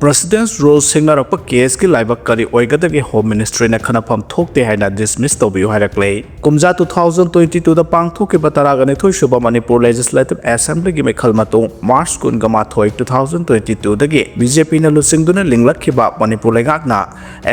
President's role signarapa case ki laibak kari oigadagi Home Ministry na khanapam thokte haina dismiss tobiu hairakle. Kumja 2022 da pangthoki bataragani thoi shuba Manipur Legislative Assembly gi mekhal matung March kun gama thoi 2022 dagi BJP na lusingduna linglakhiba Manipur legakna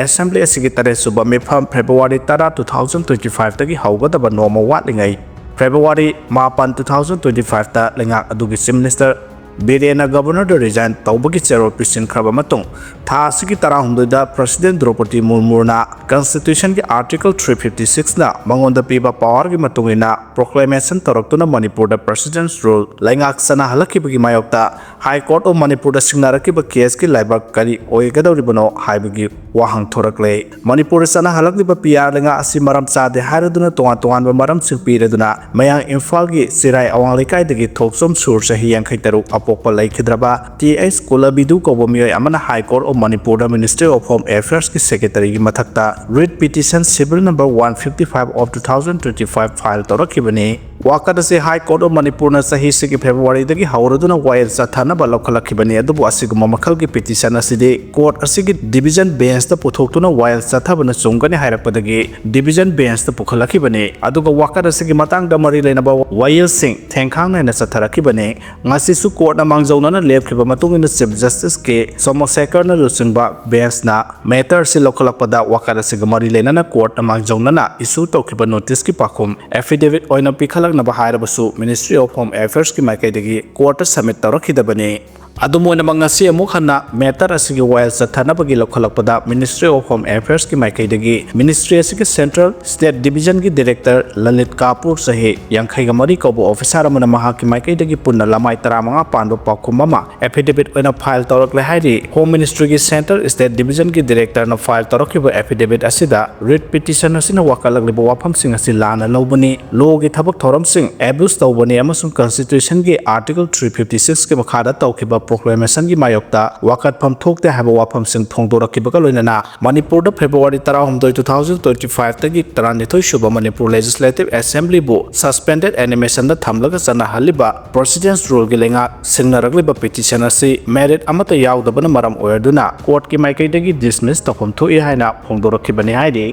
Assembly asigi tare suba mefam February 10 2025 dagi haugadaba noma watlingai February 10 2025 ta lengak adugi Chief Minister Birena Governor the resign Taubaki Chero Pisin Krabamatung, Tasiki Tarahunda, President Draupadi Murmurna, Constitution ki Article 356 na, Mangonda Piba Power Matungina, Proclamation Toroktuna Manipur the President's rule, Langak Sana Halaki Mayokta, High Court of Manipur the Signaraki Bakeski Laibak Kari, Oegada Ribono, Haibagi, Wahang Torakle, Manipur Sana Halaki Bapia, Langa Asimaram Sa, the Haraduna Tuan Maram Silpireduna, Mayang Infalgi, Sirai Awangalikai, the Gitoksom Sursa Hiang Kaitaru. Pokpa Laikhidraba, T.S. Kulabidu Kobomi Amana High Court of Manipur, Ministry of Home Affairs ki Secretary Matakta, Writ Petition Civil number 155 of 2025 file Torakibani. Wakadase High Court of Manipur na sahi sigi February dagi hauraduna wire sathana balokhalakibani adubu asiguma makhalgi petition aside court asigi division bench ta puthoktuna wire sathabana chungani hairakpadagi division bench ta pukhalakibani aduga wakadasigi matangda mari leinaba wire sing thengkhang na satharakibani ngasi su court na mangjauna na lepkhiba matungina Chief Justice ke Somosekar na lusungba bench na matter si lokhalakpada wakadasigi mari leina court na mangjauna na issue tokhiba notice ki pakhum affidavit oina pikhala Ministry of Home Affairs ki maikai court submit tawrakidabani Adumona mangasi amukhana matter asigi while sathanabagi lokhalakpada Ministry of Home Affairs ki maikai Ministry asigi Central State Division ki Director Lalit Kapur sahi yangkhai gamari kobo officer amana mahaki maikai punna lamai taramanga panbo pakumama affidavit oina file tawrakle hairi Home Ministry ki Central State Division ki Director na file tawrakiba affidavit asida writ petition asina wakalagliba wafam sing asi lana lobani law ki thabak thoram sing abuse tawbani amasung Constitution ki Article 356 ki makhada tawkiba Proclamation ki mayokta wakat pham thokte haba wafam sing thongdorakiba ka loinana Manipur da February 10 2025 tagi 39 shuba Manipur Legislative Assembly bu suspended animation da thamlaga chana haliba President's rule gi lenga singnaragliba petition asi merit amata yaudabana maram oyaduna court ki maikai dagi dismiss tawham thoi haina phongdorakibani haidi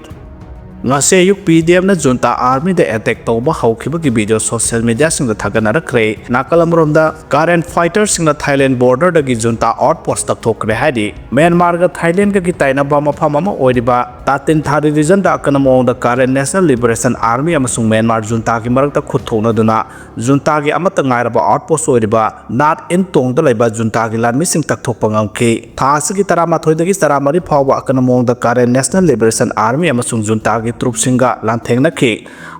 ngase yuk PDM na Junta Army da attack tawba hawkhiba ki video social media sing da thaganarakre nakalamromda current fighters sing da Thailand border da gi Junta outpost tak thokre haidi Myanmar ga Thailand ga gi tainaba mafam ama oiriba tatin thari region da akanamong da current National Liberation Army amasung Myanmar Junta ki marakta khuthona duna Junta gi amata ngairaba outpost oiriba not in tong da laiba Junta gi lanmi sing tak thokpa ngamke thasi gi tarama thoi da gi taramari phawba akanamong da current National Liberation Army amasung Junta gi Troop Singa Lanthengna ki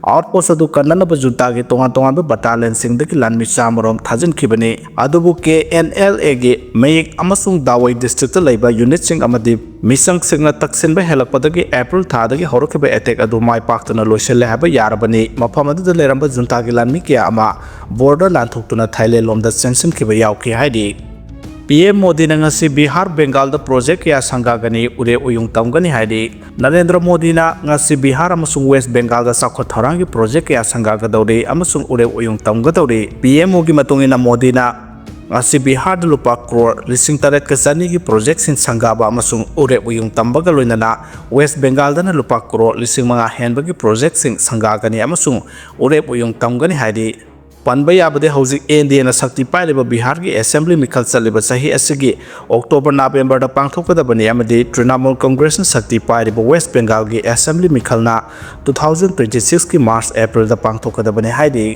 outpost adu kannanaba Junta gi tonga battalion sing daki lanmi chamarom thajin khibani adubu KNLA gi Mayik amasung Dawai district laiba unit sing amadi misang singna taksin ba helakpadagi April thadagi horokhiba attack adu mai paktana loiselle haba yarabani mafam adu leramba Junta gi lanmi kya ama border lanthokuna Thailand lomda sanction khiba yauki haidi PM Modi na ngasi Bihar Bengal da project ya sanggagani ure uyung tamgani haidi Narendra Modi na ngasi Bihar amasung West Bengal da sakhot tharangi project ya sanggagadawri amasung ure uyung tamgadawri PM Modi matungina Modi na ngasi Bihar da lupa crore lising taret kasani ki project sin sanggaba amasung ure uyung tambaga loinana West Bengal da na lupa crore lising mga henbagi project sin sanggagani amasung ure uyung tamgani haidi Panbaya bade housing India na sakti pailiba Bihar ki Assembly mikhal chaliba sahi asigi October November da pangthokada bani amadi Trinamool Congress na sakti pailiba West Bengal ki Assembly mikhal na 2026 ki March April da pangthokada bani haidi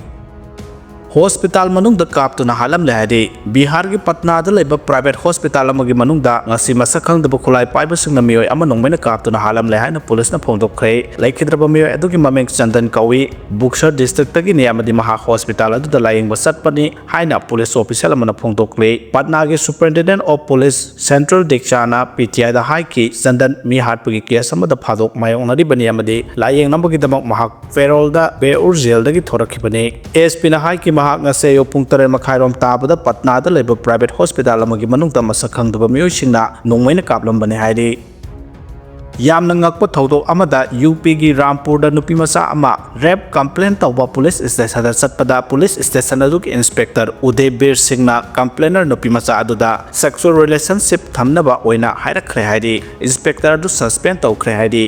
Hospital manungda kaptuna halam le haidi Bihar ki Patna da laiba private hospital amagi manungda ngasi masakhang da bukhulai paiba singna miyoi ama nongmena kaptuna halam le haina police na phongdokkhre laikhidraba miyoi adugi mameng Chandan kawi Buksar district tagi ni amadi maha hospital adu da laying basatpani haina police official amana phongdokle Patna ki Superintendent of Police Central Dikshana PTI da hai ki Chandan mi hatpagi case amada phadok mayong nari bani amadi laying nambagi damak maha Ferrol da Beur jail dagi thorakhibani SP na hai ki mahak nga sayo pung taren makhairom tabada Patna da laiba private hospital amagi manungta masakhang daba miyoy singna nongmay na kaplam bani haidi ꯌꯥꯝꯅ ꯉꯛꯄ ꯊꯧꯗꯣꯛ ꯑꯃꯗ ꯌꯨꯄꯤꯒꯤ ꯔꯥꯝꯄꯨꯔꯗ ꯅꯨꯄꯤ ꯃꯆꯥ ꯑꯃ ꯔꯦꯞ complain ꯇꯧꯕ police ꯁ꯭ꯇꯦꯁꯟꯗ ꯆꯠꯄꯗ police station ꯑꯗꯨꯒꯤ ꯏꯟꯁꯄꯦꯛꯇꯔ ꯎꯗꯦ ꯕꯤꯔ ꯁꯤꯡꯅ ꯀꯝꯄ꯭ꯂꯦꯅꯔ ꯅꯨꯄꯤ ꯃꯆꯥ ꯑꯗꯨꯗ ꯁꯦꯛꯁꯨꯑꯦꯜ ꯔꯤꯂꯦꯁꯟꯁꯤꯞ ꯊꯝꯅꯕ ꯑꯣꯏꯅ ꯍꯥꯏꯔꯛꯈ꯭ꯔꯦ ꯍꯥꯏꯔꯤ ꯏꯟꯁꯄꯦꯛꯇꯔ ꯑꯗꯨ ꯁꯁꯄꯦꯟ ꯇꯧꯈ꯭ꯔꯦ ꯍꯥꯏꯔꯤ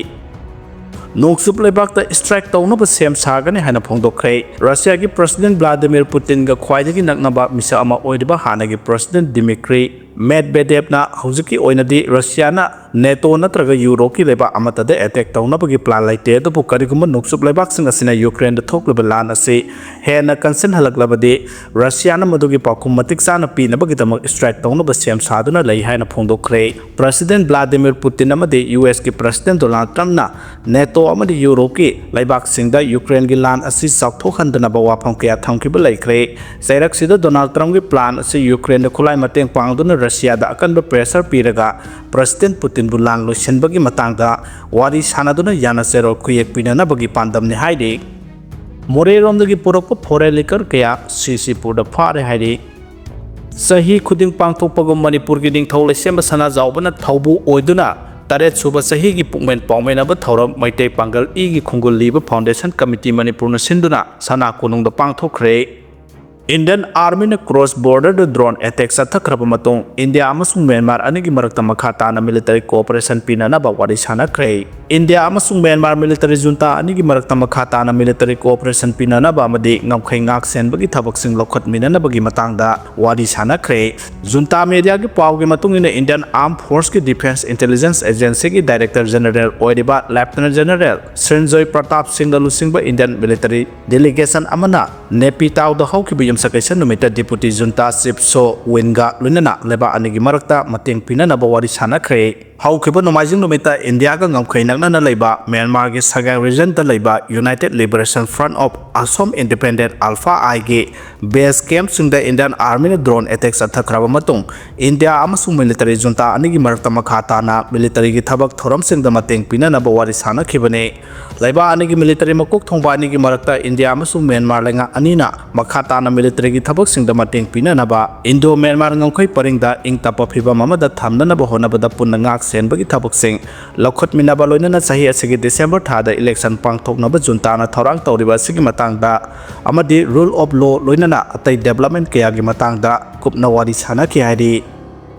ꯅꯣꯡꯆꯨꯞ ꯂꯩꯕꯥꯛꯇ ꯁ꯭ꯇ꯭ꯔꯥꯏꯛ ꯇꯧꯅꯕ ꯁꯦꯝ ꯁꯥꯒꯅꯤ ꯍꯥꯏꯅ ꯐꯣꯡꯗꯣꯛꯈ꯭ꯔꯦ ꯔꯁꯤꯌꯥꯒꯤ ꯄ꯭ꯔꯁꯤꯗꯦꯟꯠ ꯚ꯭ꯂꯥꯗꯤꯃꯤꯔ ꯄꯨꯇꯤꯟꯒ ꯈ꯭ꯋꯥꯏꯗꯒꯤ ꯅꯛꯅꯕ ꯃꯤꯁꯛ ꯑꯃ ꯑꯣꯏꯔꯤꯕ ꯍꯥꯟꯅꯒꯤ ꯄ꯭ꯔꯁꯤꯗꯦꯟꯠ ꯗꯤꯃꯤꯇ꯭ꯔꯤ ꯃꯦꯗꯚꯦꯗꯦꯚꯅ ꯍꯧꯖꯤꯛꯀꯤ ꯑꯣꯏꯅꯗꯤ ꯔꯁꯤꯌꯥꯅ ꯅꯦꯇꯣ ꯅꯠꯇ꯭ꯔꯒ ꯌꯨꯔꯣꯞꯀꯤ ꯂꯩꯕꯥꯛ ꯑꯃꯠꯇꯗ ꯑꯦꯇꯦꯛ ꯇꯧꯅꯕꯒꯤ ꯄ꯭ꯂꯥꯟ ꯂꯩꯇꯦ ꯑꯗꯨꯕꯨ ꯀꯔꯤꯒꯨꯝꯕ ꯅꯣꯡꯆꯨꯞ ꯂꯩꯕꯥꯛꯁꯤꯡ ꯑꯁꯤꯅ ꯌꯨꯀ꯭ꯔꯦꯟꯗ ꯊꯣꯛꯂꯤꯕ ꯂꯥꯟ ꯑꯁꯤ ꯍꯦꯟꯅ ꯀꯟꯁꯤꯟꯍꯜꯂꯛꯂꯕꯗꯤ ꯔꯁꯤꯌꯥꯅ ꯃꯗꯨꯒꯤ ꯄꯥꯎꯈꯨꯝ ꯃꯇꯤꯛ ꯆꯥꯅ ꯄꯤꯅꯕꯒꯤꯗꯃꯛ ꯁ꯭ꯇ꯭ꯔꯥꯏꯛ ꯇꯧꯅꯕ ꯁꯦꯝ ꯁꯥꯗꯨꯅ ꯂꯩ ꯍꯥꯏꯅ ꯐꯣꯡꯗꯣꯛꯈ꯭ꯔꯦ ꯄ꯭ꯔꯁꯤꯗꯦꯟꯠ ꯚ꯭ꯂꯥꯗꯤꯃꯤꯔ ꯄꯨꯇꯤꯟ ꯑꯃꯗꯤ ꯌꯨꯑꯦꯁꯀꯤ ꯄ꯭ꯔꯁꯤꯗꯦꯟꯠ ꯗꯣꯅꯥꯜꯗ ꯇ꯭ꯔꯝꯞꯅ ꯅꯦꯇꯣ ꯑꯃꯗꯤ ꯌꯨꯔꯣꯞꯀꯤ ꯂꯩꯕꯥꯛꯁꯤꯡꯗ ꯌꯨꯀ꯭ꯔꯦꯟꯒꯤ ꯂꯥꯟ ꯑꯁꯤ ꯆꯥꯎꯊꯣꯛꯍꯟꯗꯅꯕ ꯋꯥꯐꯝ ꯀꯌꯥ ꯊꯝꯈꯤꯕ ꯂꯩꯈ꯭ꯔꯦ ꯆꯩꯔꯛꯁꯤꯗ ꯗꯣꯅꯥꯜꯗ ꯇ꯭ꯔꯝꯞꯀꯤ ꯄ꯭ꯂꯥꯟ ꯑꯁꯤ ꯌꯨꯀ꯭ꯔꯦꯟꯗ ꯈꯨꯠꯂꯥꯏ ꯃꯇꯦꯡ ꯄꯥꯡꯗꯨꯅ ꯔꯁꯤꯌꯥꯗ ꯑꯀꯟꯕ ꯄ꯭ꯔꯦꯁꯔ ꯄꯤꯔꯒ ꯄ꯭ꯔꯁꯤꯗꯦꯟꯠ ꯄꯨꯇꯤꯟꯕꯨ ꯂꯥꯟ ꯂꯣꯏꯁꯤꯟꯕꯒꯤ ꯃꯇꯥꯡꯗ ꯋꯥꯔꯤ ꯁꯥꯅꯗꯨꯅ ꯌꯥꯅꯆꯦꯔꯣꯜ ꯈꯨꯌꯦꯛ ꯄꯤꯅꯅꯕꯒꯤ ꯄꯥꯟꯗꯝꯅꯤ ꯍꯥꯏꯔꯤ ꯃꯣꯔꯦꯔꯣꯝꯗꯒꯤ ꯄꯨꯔꯛꯄ ꯐꯣꯔꯦꯟ ꯂꯤꯀꯔ ꯀꯌꯥ ꯁꯤꯁꯤꯄꯨꯔꯗ ꯐꯥꯔꯦ ꯍꯥꯏꯔꯤ ꯆꯍꯤ ꯈꯨꯗꯤꯡ ꯄꯥꯡꯊꯣꯛꯄꯒꯨꯝ ꯃꯅꯤꯄꯨꯔꯒꯤ ꯅꯤꯡꯊꯧ ꯂꯩꯁꯦꯝꯕ ꯁꯅꯥꯖꯥꯎꯕꯅ ꯊꯧꯕꯨ ꯑꯣꯏꯗꯨꯅ ꯇꯔꯦꯠꯁꯨꯕ ꯆꯍꯤꯒꯤ ꯄꯨꯛꯃꯦꯟ ꯄꯥꯎꯃꯦꯟꯅꯕ ꯊꯧꯔꯝ ꯃꯩꯇꯩ ꯄꯥꯡꯒꯜ ꯏꯒꯤ ꯈꯣꯡꯒꯨꯜ ꯂꯤꯕ ꯐꯥꯎꯟꯗꯦꯁꯟ ꯀꯃꯤꯇꯤ ꯃꯅꯤꯄꯨꯔꯅ ꯁꯤꯟꯗꯨꯅ ꯁꯅꯥ ꯀꯣꯅꯨꯡꯗ ꯄꯥꯡꯊꯣꯛꯈ꯭ꯔꯦ ꯏꯟꯗꯤꯌꯟ ꯑꯥꯔꯃꯤꯅ ꯀ꯭ꯔꯣꯁ ꯕꯣꯔꯗꯔꯗ ꯗ꯭ꯔꯣꯟ ꯑꯦꯇꯦꯛ ꯆꯠꯊꯈ꯭ꯔꯕ ꯃꯇꯨꯡ ꯏꯟꯗꯤꯌꯥ ꯑꯃꯁꯨꯡ ꯃ꯭ꯌꯥꯟꯃꯥꯔ ꯑꯅꯤꯒꯤ ꯃꯔꯛꯇ ꯃꯈꯥ ꯇꯥꯅ ꯃꯤꯂꯤꯇꯔꯤ ꯀꯣꯑꯣꯄꯔꯦꯁꯟ ꯄꯤꯅꯅꯕ ꯋꯥꯔꯤ ꯁꯥꯅꯈ꯭ꯔꯦ ꯏꯟꯗꯤꯌꯥ ꯑꯃꯁꯨꯡ ꯃ꯭ꯌꯥꯟꯃꯥꯔ ꯃꯤꯂꯤꯇꯔꯤ ꯖꯨꯟꯇꯥ ꯑꯅꯤꯒꯤ ꯃꯔꯛꯇ ꯃꯈꯥ ꯇꯥꯅ ꯃꯤꯂꯤꯇꯔꯤ ꯀꯣꯑꯣꯄꯔꯦꯁꯟ ꯄꯤꯅꯅꯕ ꯑꯃꯗꯤ ꯉꯝꯈꯩ ꯉꯥꯛ ꯁꯦꯟꯕꯒꯤ ꯊꯕꯛꯁꯤꯡ ꯂꯧꯈꯠꯃꯤꯟꯅꯅꯕꯒꯤ ꯃꯇꯥꯡꯗ ꯋꯥꯔꯤ ꯁꯥꯅꯈ꯭ꯔꯦ ꯖꯨꯟꯇꯥ ꯃꯦꯗꯤꯌꯥꯒꯤ ꯄꯥꯎꯒꯤ ꯃꯇꯨꯡꯏꯟꯅ ꯏꯟꯗꯤꯌꯟ ꯑꯥꯔꯝ ꯐꯣꯔꯁꯀꯤ ꯗꯤꯐꯦꯟꯁ ꯏꯟꯇꯦꯂꯤꯖꯦꯟꯁ ꯑꯦꯖꯦꯟꯁꯤꯒꯤ ꯗꯥꯏꯔꯦꯛꯇꯔ ꯖꯦꯅꯔꯦꯜ ꯑꯣꯏꯔꯤꯕ ꯂꯦꯐꯇꯦꯅꯦꯟꯠ ꯖꯦꯅꯔꯦꯜ ꯁ꯭ꯔꯤꯟꯖꯣꯏ ꯄ꯭ꯔꯇꯥꯞ ꯁꯤꯡꯅ ꯂꯨꯆꯤꯡꯕ ꯏꯟꯗꯤꯌꯟ ꯃꯤꯂꯤꯇꯔꯤ ꯗꯦꯂꯤꯒꯦꯁꯟ ꯑꯃꯅ ꯅꯦꯄꯤꯇꯥꯎꯗ ꯍꯧꯈꯤꯕ ꯌꯨꯝꯁꯀꯩꯁ ꯅꯨꯃꯤꯠꯇ ꯗꯤꯄꯨꯇꯤ ꯖꯨꯟꯇꯥ ꯆꯤꯞ ꯁꯣ ꯋꯤꯟꯒ ꯂꯣꯏꯅꯅ ꯂꯩꯕꯥꯛ ꯑꯅꯤꯒꯤ ꯃꯔꯛꯇ ꯃꯇꯦꯡ ꯄꯤꯅꯅꯕ ꯋꯥꯔꯤ ꯁꯥꯅꯈ꯭ꯔꯦ ꯍꯧꯈꯤꯕ ꯅꯣꯡꯃꯥꯏꯖꯤꯡ ꯅꯨꯃꯤꯠꯇ ꯏꯟꯗꯤꯌꯥꯒ ꯉꯝꯈꯩ ꯅꯛꯅꯅ ꯂꯩꯕ ꯃ꯭ꯌꯥꯟꯃꯥꯔꯒꯤ ꯁꯒꯥꯏ ꯔꯤꯖꯟꯗ ꯂꯩꯕ ꯌꯨꯅꯥꯏꯇꯦꯗ ꯂꯤꯕꯔꯦꯁꯟ ꯐ꯭ꯔꯟꯠ ꯑꯣꯐ ꯑꯁꯣꯝ ꯏꯟꯗꯤꯄꯦꯟꯗꯦꯟꯠ ꯑꯜꯐꯥ ꯑꯥꯏꯒꯤ ꯕꯦꯁ ꯀꯦꯝꯞꯁꯤꯡꯗ ꯏꯟꯗꯤꯌꯟ ꯑꯥꯔꯃꯤꯅ ꯗ꯭ꯔꯣꯟ ꯑꯦꯇꯦꯛ ꯆꯠꯊꯈ꯭ꯔꯕ ꯃꯇꯨꯡ ꯏꯟꯗꯤꯌꯥ ꯑꯃꯁꯨꯡ ꯃꯤꯂꯤꯇꯔꯤ ꯖꯨꯟꯇꯥ ꯑꯅꯤꯒꯤ ꯃꯔꯛꯇ ꯃꯈꯥ ꯇꯥꯅ ಮಿಲಿಟರಿಗೆ ಥಬಕ್ ಥೊರಮ್ಸಿಂದ ಮತೆಂಗ್ ಪಿನನಬ ವಾರಿ ಸಾನಖಿಬನೆ ಲೈಬಾ ಅನಿಗಿ ಮಿಲಿಟರಿ ಮಕುಕ್ ಥೊಂಬ ಅನಿಗಿ ಮರಕ್ತ ಇಂಡಿಯಾ ಅಮಸುಂಗ್ ಮ್ಯಾನ್ಮಾರ್ ಲೆಂಗ ಅನಿನ ಮಖಾ ತಾನ ಮಿಲಿಟರಿಗೆ ಥಬಕ್ಸಿಂದ ಮತೆಂಗ್ ಪಿನನಬ ಇಂಡೋ ಮ್ಯಾನ್ಮಾರ್ ngಂಖೈ ಪರಿಂಗ್ದ ಇಂಗ್ ತಪ ಫಿಬಮ್ ಅಮದ ಥಮ್ನನಬ ಹೊನಬದ ಪುನ್ನ ngak senbagi thabakсing laukhatminaba loinana sahi asigi December thada election pangthoknaba juntana thorang tawriba asigi matangda amadi rule of law loinana atai development kayagi matangda kupna wari sanaki hairi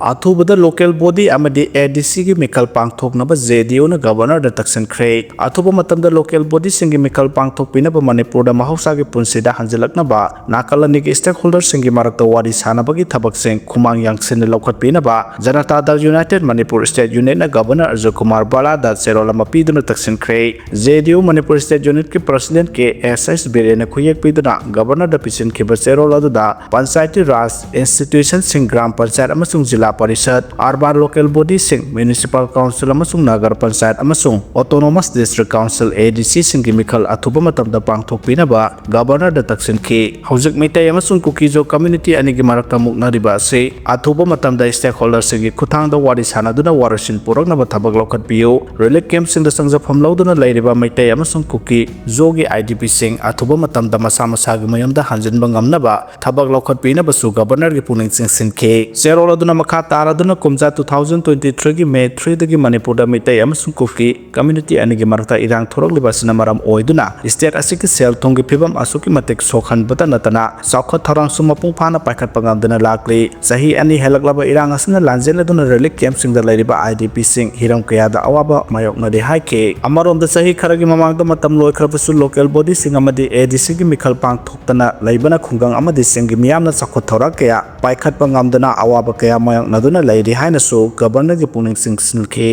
अथुबदा local body अमदी ADC की मिकल पांगथोकनब JDU न governor द तक्सनख्रे अथुब मतमदा लोकल बॉडी सिंगी मिकल पांगथोकपिनब मणिपुर द महौसा की पुनसिदा हंजलकनब नाकलनि की स्टेक होल्डर सिंगी मरक वारी सानबगी थबक सिंग खुमांग यांगसिन लौखतपिनब Janata Dal united Manipur state unit न गवर्नर अजय कुमार बाला द सेरोलम पीदुन तक्सनख्रे जेडीओ मणिपुर स्टेट यूनिट की प्रेसिडेंट के एसएस बिरेन खुयेक पीदुना गवर्नर द पिसिन खिब सेरोल अदुदा पंचायती राज इंस्टीट्यूशन सिंग ग्राम पंचायत अमसुंग zila parishad urban local body सिंग म्युनिसिपल काउंसिल अमसुंग नगर पंचायत अमसुंग ऑटोनोमस डिस्ट्रिक्ट काउंसिल एडीसी सिंग की मिखल अथुब मतमदा पांगथोकपिनबा गवर्नर द तक्सनखि हौजिक मिटै अमसुंग कुकीजो कम्युनिटी अनिगी मरक्ता मुक्नरिबा से अथुब मतमदा स्टेक होल्डर सिंग खुथांगदा वारी सानादुना वारसिन पुरकनबा थबक लौखतपियो रिलीफ कैंप सिंग द संजफम लौदुना लैरिबा मिटै अमसुंग कुकी जोगी आईडीपी सिंग अथुब मतमदा मसा मसागी मयमदा हंजनबा ngamnaba थबक लौखतपिनबसु गवर्नर की पुनिंग सिंग सिनखे सेरोल अदुना मखा तारादुना कुमजा 2023 की मे 3 दगी मणिपुर द मिटै अमसुंग कुकी कम्युनिटी अनिगी मरक्ता इरांग थोरकलिबासना मरम ओइदुना स्टेट असिकी सेल थोंगी फिबम असुकी मतेक सोखनबता नतना साखत थरंग सुमपुंग फाना पाखतपा ngamdana lakli sahi ani helaklaba irang asna lanjeladuna relic camp sing da lairiba IDP sing hiram kaya da awaba mayokna de haike amarom da sahi kharagi mamang da matam loikhrabasu local body sing amadi ADC gi mikhal pang thoktana laibana khungang amadi sing gi miyamna sakhot thora kaya paikhatpa ngamdana awaba kaya mayokna duna lairi haina so governor gi puning sing sinke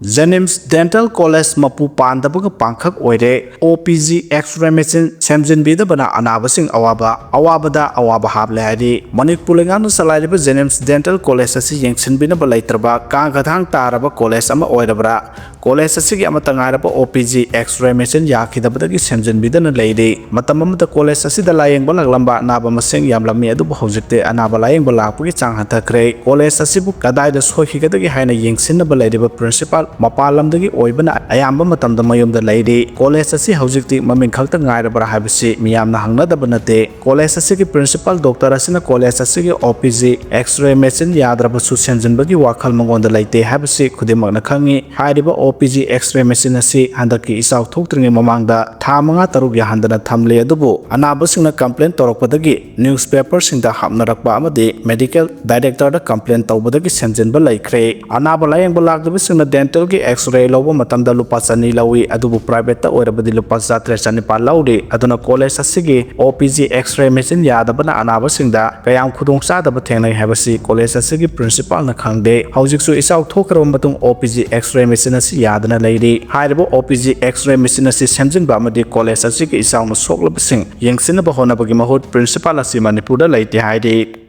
Jenims Dental College Mapu Pandabaga Pankak Oire OPG X-ray machine Samjin Bidabana Anabasing Awabada Awaba Habladi Manipur Salariba Jenims Dental College Asi Yanksin Binaba Laterba Kangatang Taraba College Ama Oirabra College Asigi Amatangaraba OPG X-ray machine Yakidabagi Samjin Bidana Lady Matamamata College Asi the Lying Balagamba Naba Masing Yamlami Adu Hosite Anaba Lying Balapuki Chang Hatkhre College Asibu Kadai the Sohikatagi Haina Yanksin Baladiba Principal mapal lamdagi oibana ayamba matamda mayumda leiri college asi haujikti maming khakta ngairabara habisi miyamna hangnadaba nate college asigi principal doctor asina college asigi OPG x-ray machine yadrabasu senjinbagi wakhal mangonda leite habisi khudimakna khangi hairiba OPG x-ray machine asi handaki isaw thoktringi mamangda thamanga taruk yahandana thamle adubu anabasingna complaint torokpadagi newspaper singda hapnarakpa amadi medical director da complaint tawbadagi senjinba laikre anaba layengba lakdabisingna dental gi x-ray lobo matamda lupa chani lawi adubu private ta oirabadi lupa 3,900 lauri aduna college asigi OPG x-ray machine yadabana anabasingda kayam khudong chadaba thengnai habasi college asigi principal na khangde haujiksu isaw thokraba matung OPG x-ray machine asi yadana leiri hairibo OPG x-ray machine asi semjinba amadi college asigi isaw na soklabasing yengsinaba honabagi mahut principal asi Manipur da leite hairi